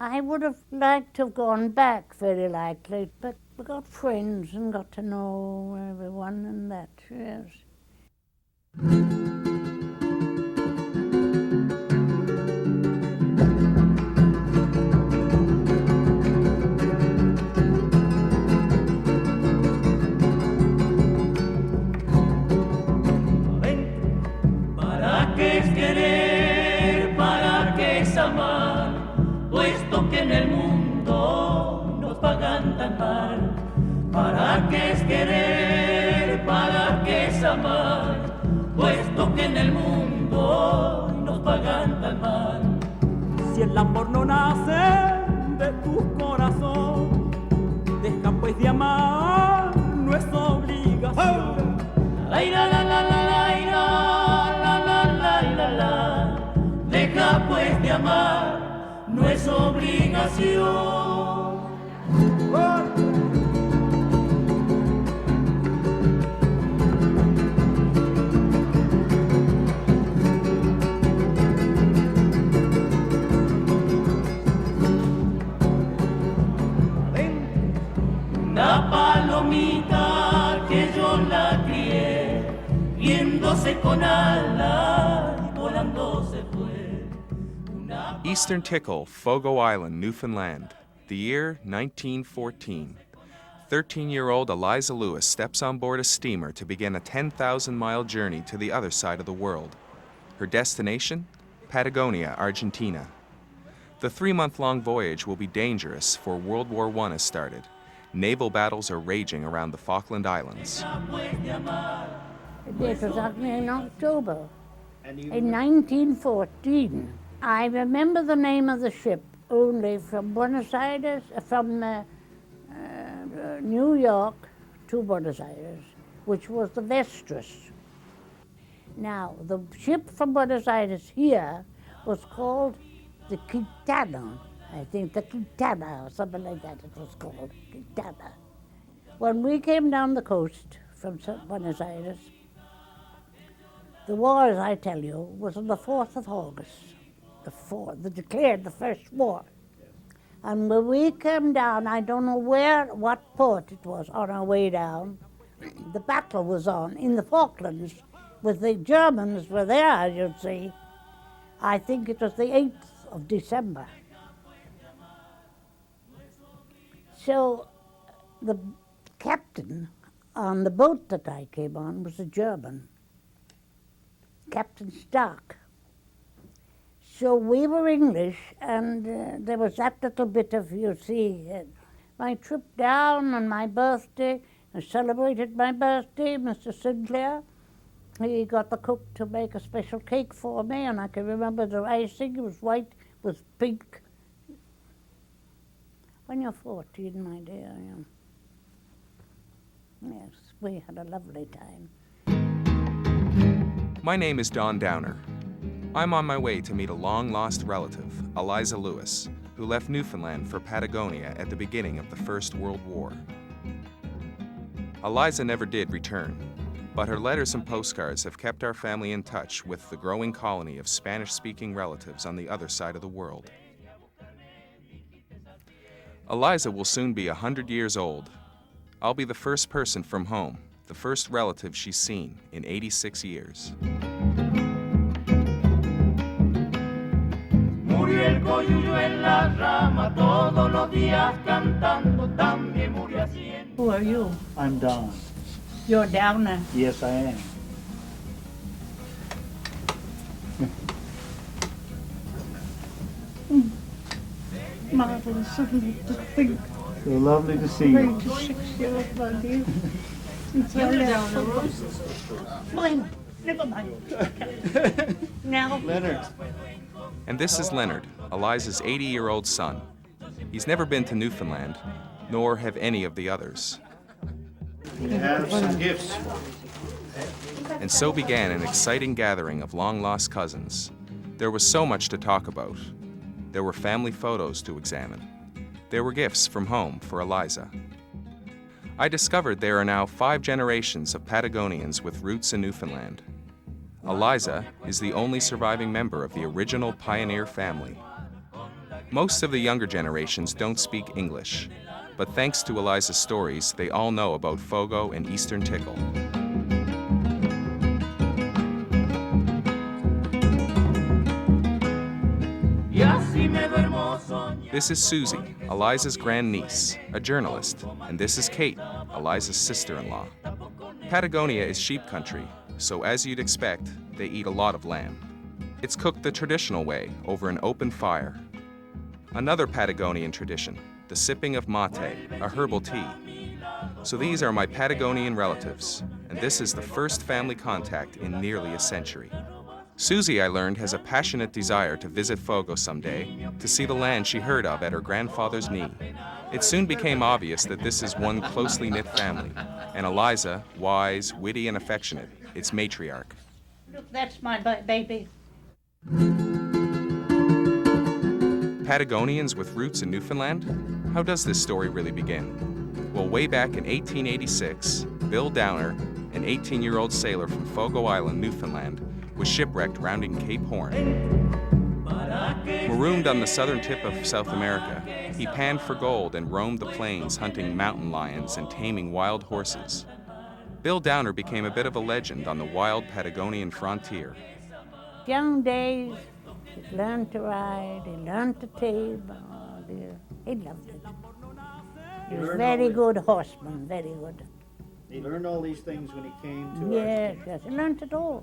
I would have liked to have gone back, very likely, but we got friends and got to know everyone and that, yes. ¿Para qué es querer? ¿Para qué es amar? Puesto que en el mundo nos pagan tan mal. ¿Para qué es querer? ¿Para qué es amar? Puesto que en el mundo nos pagan tan mal. Si el amor no nace de tu corazón, deja pues de amar, no es obligación. La ira, la la la la ira, la la la la la. Deja pues de amar, no es obligación. Una palomita que yo la crié, viéndose con alas y volando se fue. Eastern Tickle, Fogo Island, Newfoundland. The year 1914. 13-year-old Eliza Lewis steps on board a steamer to begin a 10,000-mile journey to the other side of the world. Her destination? Patagonia, Argentina. The 3-month-long voyage will be dangerous, for World War I has started. Naval battles are raging around the Falkland Islands. It was in October, in 1914. I remember the name of the ship only from Buenos Aires, from New York to Buenos Aires, which was the Vestris. Now, the ship from Buenos Aires here was called the Quinton. I think the Quintana or something like that it was called, Quintana. When we came down the coast from Buenos Aires, the war, as I tell you, was on the 4th of August. They declared the first war. And when we came down, I don't know what port it was on our way down, the battle was on in the Falklands with the Germans were there, you'd see. I think it was the 8th of December. So the captain on the boat that I came on was a German, Captain Stark. So we were English, and there was that little bit of, you see, my trip down on my birthday. I celebrated my birthday, Mr. Sinclair. He got the cook to make a special cake for me, and I can remember the icing. It was white with pink. When you're 14, my dear, yes, we had a lovely time. My name is Don Downer. I'm on my way to meet a long-lost relative, Eliza Lewis, who left Newfoundland for Patagonia at the beginning of the First World War. Eliza never did return, but her letters and postcards have kept our family in touch with the growing colony of Spanish-speaking relatives on the other side of the world. Eliza will soon be 100 years old. I'll be the first person from home, the first relative she's seen in 86 years. Murió el coyuyo en la rama, todos los días cantando, también murió haciendo. Who are you? I'm Don. You're Downer. Yes, I am. Marvelous of me to think. So lovely to see you. 96 years old, you. You're down the roses. Fine, never mind. Now, Leonard. And this is Leonard, Eliza's 80-year-old son. He's never been to Newfoundland, nor have any of the others. We have some gifts. And so began an exciting gathering of long-lost cousins. There was so much to talk about. There were family photos to examine. There were gifts from home for Eliza. I discovered there are now 5 generations of Patagonians with roots in Newfoundland. Eliza is the only surviving member of the original pioneer family. Most of the younger generations don't speak English, but thanks to Eliza's stories, they all know about Fogo and Eastern Tickle. This is Susie, Eliza's grandniece, a journalist, and this is Kate, Eliza's sister-in-law. Patagonia is sheep country, so as you'd expect, they eat a lot of lamb. It's cooked the traditional way, over an open fire. Another Patagonian tradition, the sipping of mate, a herbal tea. So these are my Patagonian relatives, and this is the first family contact in nearly a century. Susie, I learned, has a passionate desire to visit Fogo someday, to see the land she heard of at her grandfather's knee. It soon became obvious that this is one closely knit family, and Eliza, wise, witty, and affectionate, its matriarch. Look, that's my baby. Patagonians with roots in Newfoundland? How does this story really begin? Well, way back in 1886, Bill Downer, an 18-year-old sailor from Fogo Island, Newfoundland, was shipwrecked rounding Cape Horn. Marooned on the southern tip of South America, he panned for gold and roamed the plains hunting mountain lions and taming wild horses. Bill Downer became a bit of a legend on the wild Patagonian frontier. Young days, he learned to ride, he learned to tame. Oh dear, he loved it. He was a very good horseman, very good. He learned all these things when he came to Yes, yes, he learned it all.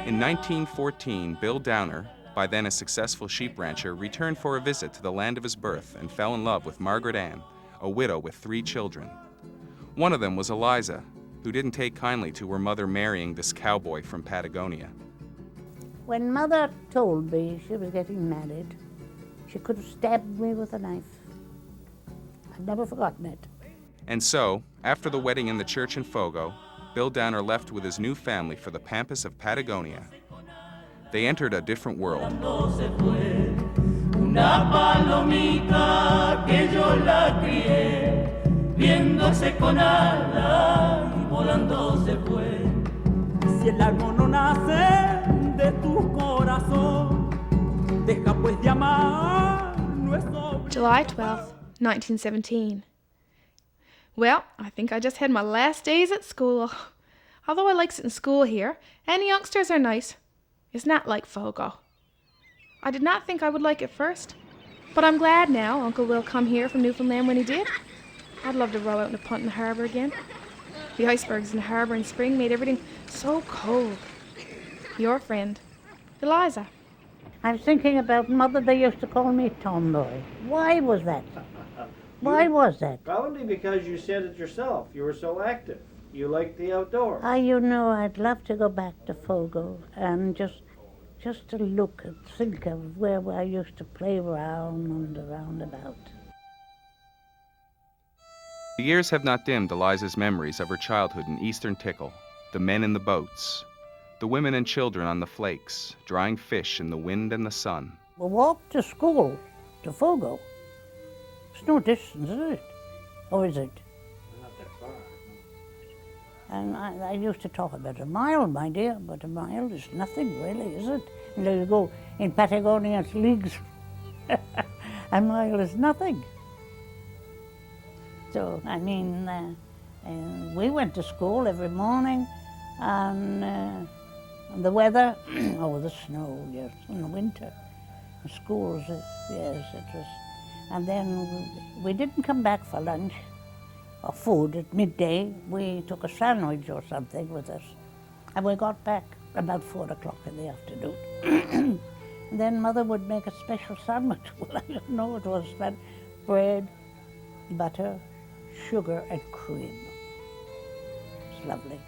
In 1914, Bill Downer, by then a successful sheep rancher, returned for a visit to the land of his birth and fell in love with Margaret Ann, a widow with 3 children. One of them was Eliza, who didn't take kindly to her mother marrying this cowboy from Patagonia. When Mother told me she was getting married, she could have stabbed me with a knife. I've never forgotten it. And so, after the wedding in the church in Fogo, Bill Downer left with his new family for the pampas of Patagonia. They entered a different world. Si el árbol no nace de tu corazón, deja pues de amar nuestro. July 12th, 1917. Well, I think I just had my last days at school. Although I like sitting school here, and the youngsters are nice. It's not like Fogo. I did not think I would like it first, but I'm glad now Uncle Will come here from Newfoundland when he did. I'd love to row out in a punt in the harbour again. The icebergs in the harbour in spring made everything so cold. Your friend, Eliza. I was thinking about Mother, they used to call me Tomboy. Why was that? Why was that? Probably because you said it yourself. You were so active. You liked the outdoors. You know, I'd love to go back to Fogo and just to look and think of where I used to play around and around about. The years have not dimmed Eliza's memories of her childhood in Eastern Tickle, the men in the boats, the women and children on the flakes, drying fish in the wind and the sun. We walked to school, to Fogo. It's no distance, is it? Or is it? Not that far. And I used to talk about a mile, my dear, but a mile is nothing really, is it? And you go in Patagonia, it's leagues. A mile is nothing. So, I mean, we went to school every morning, and the weather, the snow, yes, in the winter. The schools, yes, it was. And then we didn't come back for lunch or food at midday. We took a sandwich or something with us. And we got back about 4 o'clock in the afternoon. And then Mother would make a special sandwich. Well, I don't know what it was, but bread, butter, sugar, and cream. It's lovely.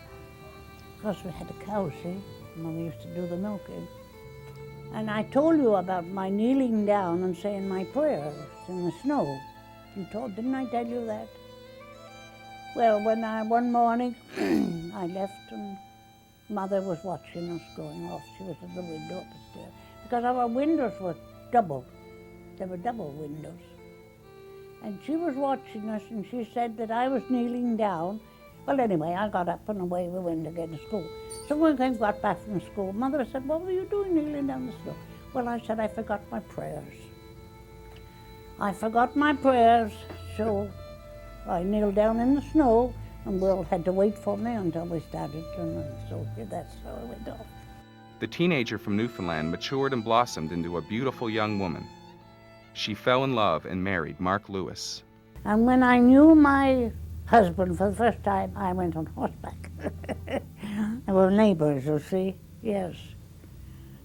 Of course, we had a cow, see? Mother used to do the milking. And I told you about my kneeling down and saying my prayers in the snow. Didn't I tell you that? Well, one morning I left and Mother was watching us going off. She was at the window upstairs. Because our windows were double. They were double windows. And she was watching us and she said that I was kneeling down. Well, anyway, I got up and away we went again to school. So when we got back from school, Mother said, what were you doing kneeling down the snow? Well, I said I forgot my prayers. I forgot my prayers, so I kneeled down in the snow, and Will had to wait for me until we started, and so that's how it went off. The teenager from Newfoundland matured and blossomed into a beautiful young woman. She fell in love and married Mark Lewis. And when I knew my husband for the first time, I went on horseback. They were neighbors, you see, yes.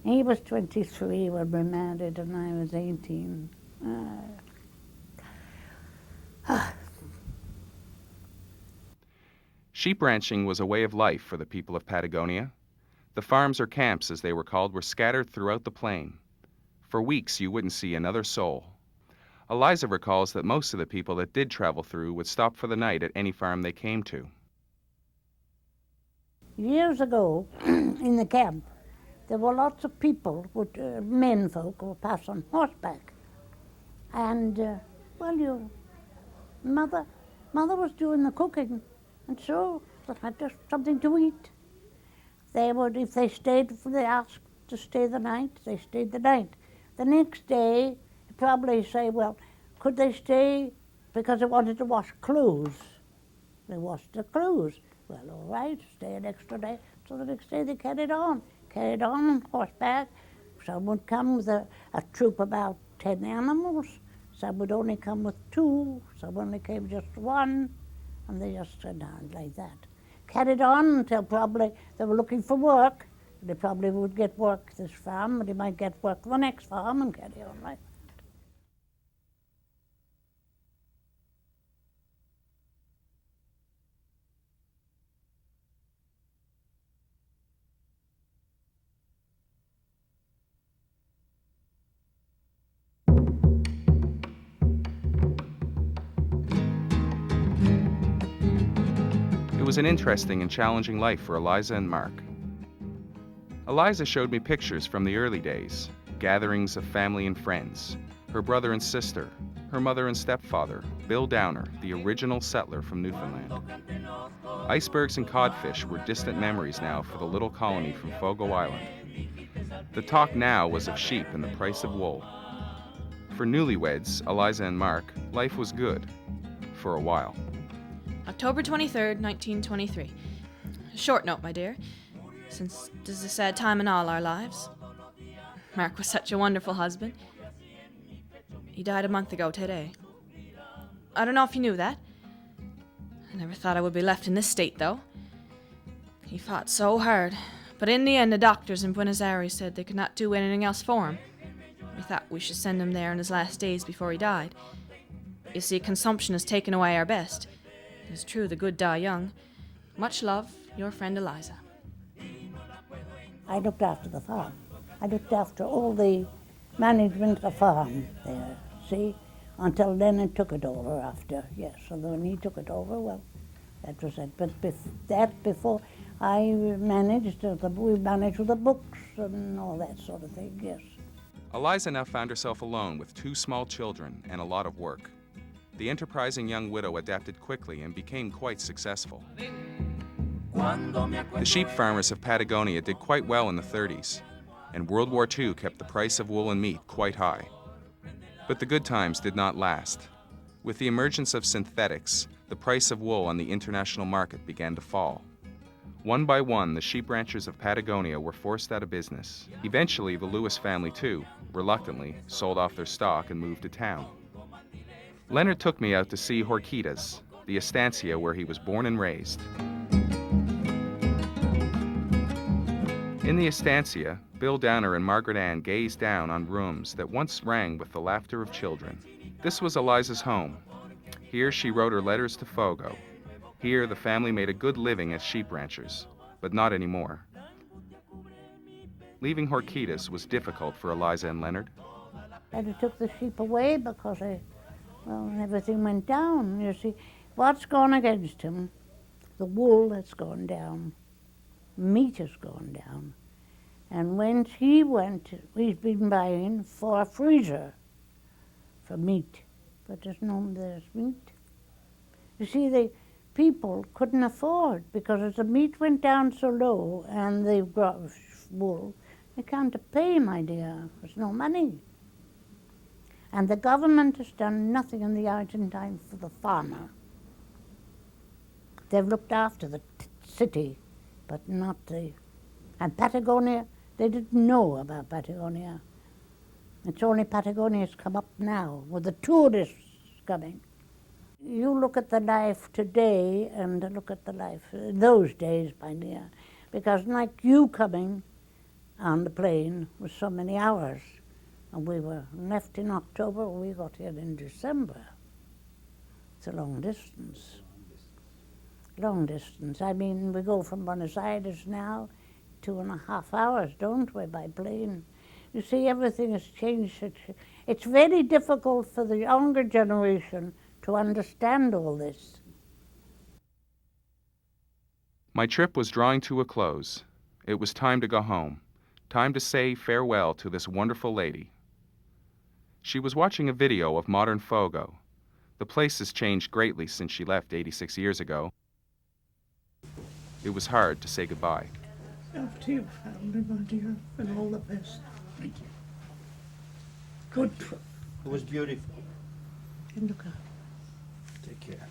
He was 23 when we married, and I was 18. Sheep ranching was a way of life for the people of Patagonia. The farms or camps, as they were called, were scattered throughout the plain. For weeks, you wouldn't see another soul. Eliza recalls that most of the people that did travel through would stop for the night at any farm they came to. Years ago, in the camp, there were lots of people, men folk, who would pass on horseback. And, mother was doing the cooking, and so they had just something to eat. They would, if they stayed, if they asked to stay the night, they stayed the night. The next day, they'd probably say, well, could they stay because they wanted to wash clothes? They washed their clothes. Well, all right, stay an extra day. So the next day they carried on horseback. Some would come with a troop about 10 animals. Some would only come with 2. Some only came just 1. And they just went on like that. Carried on until probably they were looking for work. They probably would get work this farm, but they might get work the next farm and carry on like that. It was an interesting and challenging life for Eliza and Mark. Eliza showed me pictures from the early days, gatherings of family and friends, her brother and sister, her mother and stepfather, Bill Downer, the original settler from Newfoundland. Icebergs and codfish were distant memories now for the little colony from Fogo Island. The talk now was of sheep and the price of wool. For newlyweds, Eliza and Mark, life was good, for a while. October 23rd, 1923. A short note, my dear, since this is a sad time in all our lives. Mark was such a wonderful husband. He died a month ago today. I don't know if you knew that. I never thought I would be left in this state, though. He fought so hard, but in the end the doctors in Buenos Aires said they could not do anything else for him. We thought we should send him there in his last days before he died. You see, consumption has taken away our best. It's true the good die young. Much love, your friend Eliza. I looked after the farm. I looked after all the management of the farm there, see, until Leonard took it over after, yes. So when he took it over, well, that was it. But before I managed, we managed with the books and all that sort of thing, yes. Eliza now found herself alone with 2 small children and a lot of work. The enterprising young widow adapted quickly and became quite successful. The sheep farmers of Patagonia did quite well in the 30s, and World War II kept the price of wool and meat quite high. But the good times did not last. With the emergence of synthetics, the price of wool on the international market began to fall. One by one, the sheep ranchers of Patagonia were forced out of business. Eventually, the Lewis family, too, reluctantly, sold off their stock and moved to town. Leonard took me out to see Horquitas, the estancia where he was born and raised. In the estancia, Bill Downer and Margaret Ann gazed down on rooms that once rang with the laughter of children. This was Eliza's home. Here she wrote her letters to Fogo. Here the family made a good living as sheep ranchers, but not anymore. Leaving Horquitas was difficult for Eliza and Leonard. And he took the sheep away because everything went down. You see, what's gone against him? The wool has gone down. Meat has gone down. And when he went, we've been buying for a freezer for meat. But there's meat. You see, the people couldn't afford, because as the meat went down so low and the wool, You can't pay, my dear. There's no money. And the government has done nothing in the Argentine for the farmer. They've looked after the city, but not the... And Patagonia, they didn't know about Patagonia. It's only Patagonia's come up now, with the tourists coming. You look at the life today and look at the life in those days, my dear, because like you coming on the plane was so many hours, and we were left in October, we got here in December. It's a long distance. Long distance. I mean, we go from Buenos Aires now 2.5 hours, don't we, by plane? You see, everything has changed. It's very difficult for the younger generation to understand all this. My trip was drawing to a close. It was time to go home, time to say farewell to this wonderful lady. She was watching a video of modern Fogo. The place has changed greatly since she left 86 years ago. It was hard to say goodbye. After your family, my dear, and all the best. Thank you. Good trip. It was beautiful. And look out. Take care.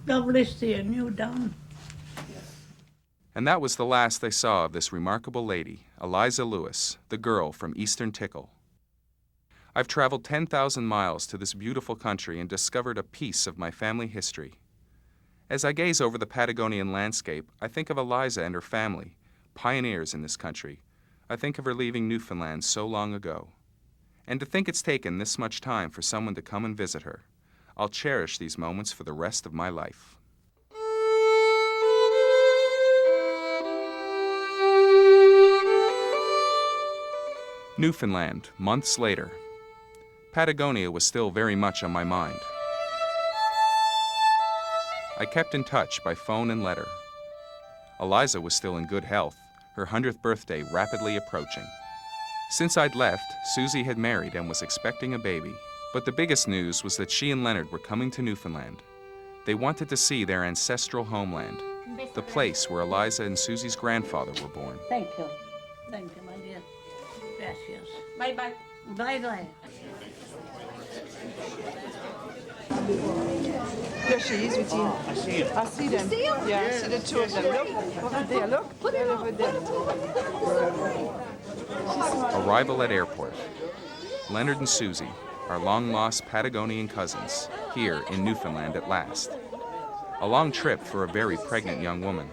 Lovely seeing you down. And that was the last I saw of this remarkable lady, Eliza Lewis, the girl from Eastern Tickle. I've traveled 10,000 miles to this beautiful country and discovered a piece of my family history. As I gaze over the Patagonian landscape, I think of Eliza and her family, pioneers in this country. I think of her leaving Newfoundland so long ago. And to think it's taken this much time for someone to come and visit her. I'll cherish these moments for the rest of my life. Newfoundland, months later. Patagonia was still very much on my mind. I kept in touch by phone and letter. Eliza was still in good health, her 100th birthday rapidly approaching. Since I'd left, Susie had married and was expecting a baby. But the biggest news was that she and Leonard were coming to Newfoundland. They wanted to see their ancestral homeland, the place where Eliza and Susie's grandfather were born. Thank you. Thank you, my dear. Gracias. Bye-bye. Bye-bye. There she is with you. I see him. I see them. Yeah, I see the two of them. Look, over there, look. They're over there. Arrival at airport. Leonard and Susie, our long-lost Patagonian cousins, here in Newfoundland at last. A long trip for a very pregnant young woman,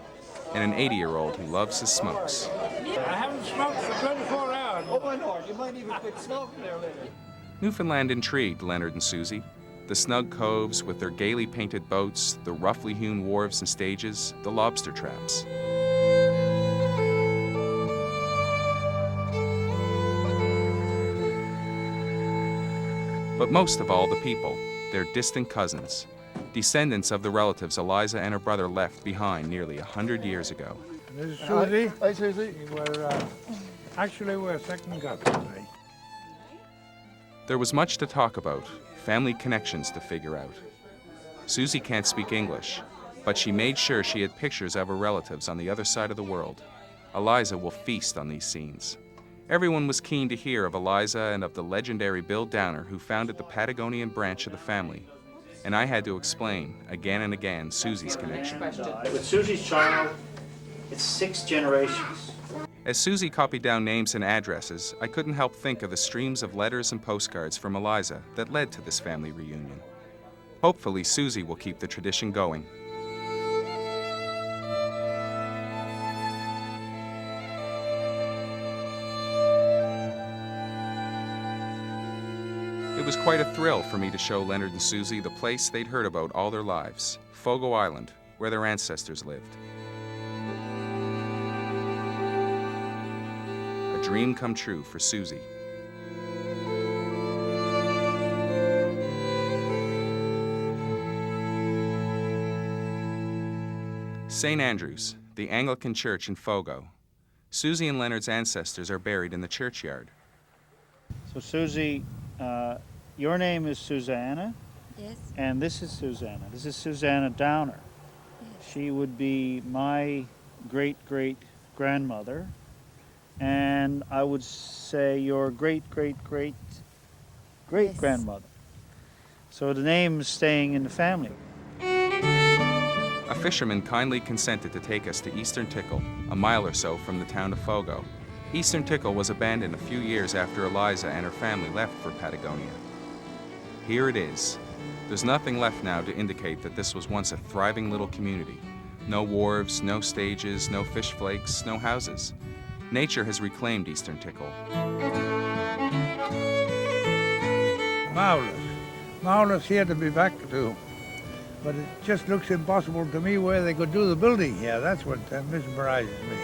and an 80-year-old who loves his smokes. I haven't smoked for 24 hours. Oh, my Lord, you might even quit smoking there later. Newfoundland intrigued Leonard and Susie. The snug coves with their gaily painted boats, the roughly hewn wharves and stages, the lobster traps. But most of all, the people, their distant cousins, descendants of the relatives Eliza and her brother left behind nearly 100 years ago. This is Susie. Hi, Susie. We're second cousins. Eh? There was much to talk about, family connections to figure out. Susie can't speak English, but she made sure she had pictures of her relatives on the other side of the world. Eliza will feast on these scenes. Everyone was keen to hear of Eliza and of the legendary Bill Downer who founded the Patagonian branch of the family. And I had to explain, again and again, Susie's connection. With Susie's child, it's 6 generations. As Susie copied down names and addresses, I couldn't help think of the streams of letters and postcards from Eliza that led to this family reunion. Hopefully, Susie will keep the tradition going. It was quite a thrill for me to show Leonard and Susie the place they'd heard about all their lives, Fogo Island, where their ancestors lived. A dream come true for Susie. St. Andrew's, the Anglican church in Fogo. Susie and Leonard's ancestors are buried in the churchyard. So, Susie, your name is Susanna, Yes, and this is Susanna. This is Susanna Downer. yes. She would be my great-great-grandmother, and I would say your great-great-great-great-grandmother. So the name is staying in the family. A fisherman kindly consented to take us to Eastern Tickle, a mile or so from the town of Fogo. Eastern Tickle was abandoned a few years after Eliza and her family left for Patagonia. Here it is. There's nothing left now to indicate that this was once a thriving little community. No wharves, no stages, no fish flakes, no houses. Nature has reclaimed Eastern Tickle. Marvelous. Marvelous here to be back to. But it just looks impossible to me where they could do the building here. That's what mesmerizes me.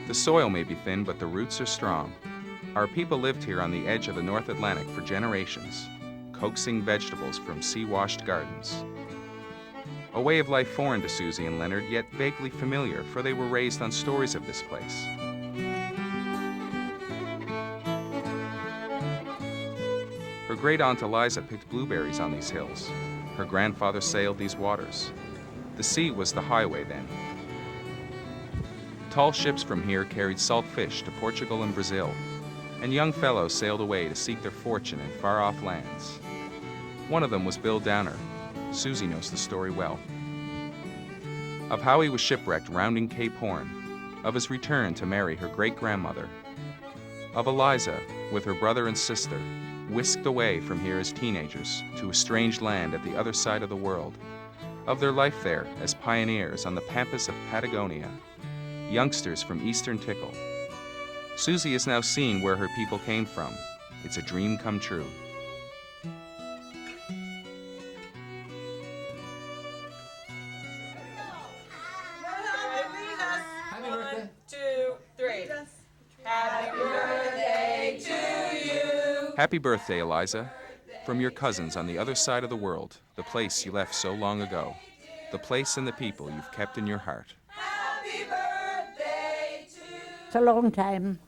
The soil may be thin, but the roots are strong. Our people lived here on the edge of the North Atlantic for generations, coaxing vegetables from sea-washed gardens. A way of life foreign to Susie and Leonard, yet vaguely familiar, for they were raised on stories of this place. Her great-aunt Eliza picked blueberries on these hills. Her grandfather sailed these waters. The sea was the highway then. Tall ships from here carried salt fish to Portugal and Brazil, and young fellows sailed away to seek their fortune in far-off lands. One of them was Bill Downer. Susie knows the story well. Of how he was shipwrecked rounding Cape Horn, of his return to marry her great-grandmother, of Eliza, with her brother and sister, whisked away from here as teenagers to a strange land at the other side of the world, of their life there as pioneers on the pampas of Patagonia, youngsters from Eastern Tickle. Susie has now seen where her people came from. It's a dream come true. Happy birthday. 1, 2, 3. Happy birthday to you. Happy birthday, Eliza, from your cousins on the other side of the world, the place you left so long ago, the place and the people you've kept in your heart. Happy birthday to you. It's a long time.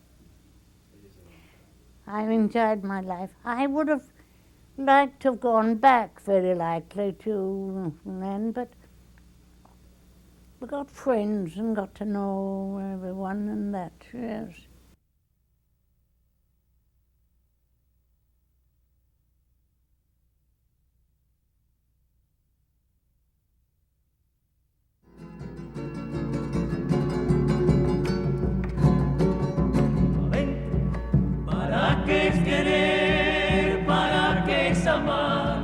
I've enjoyed my life. I would have liked to have gone back, very likely, to Newfoundland, but we got friends and got to know everyone and that, yes. ¿Para qué es querer? ¿Para qué es amar?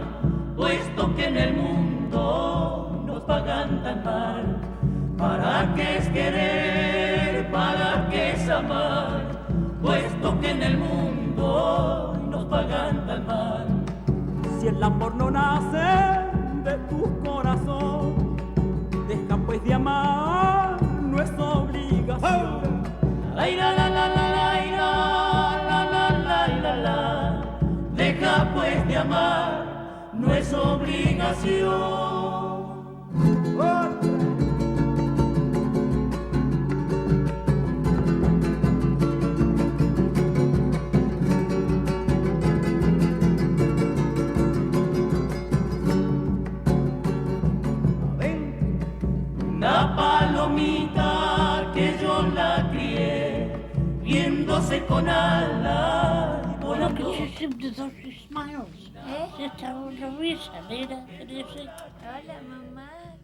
Puesto que en el mundo nos pagan tan mal. ¿Para qué es querer? ¿Para qué es amar? Puesto que en el mundo nos pagan tan mal. Si el amor no nace de tu corazón, deja pues de amar, no es obligación. La la la la la la, deja pues de amar, no es obligación. Una palomita que yo la crié, viéndose con alas y volando. Look at your she smiles. Just how Louisa, Lita, Hola, mamá.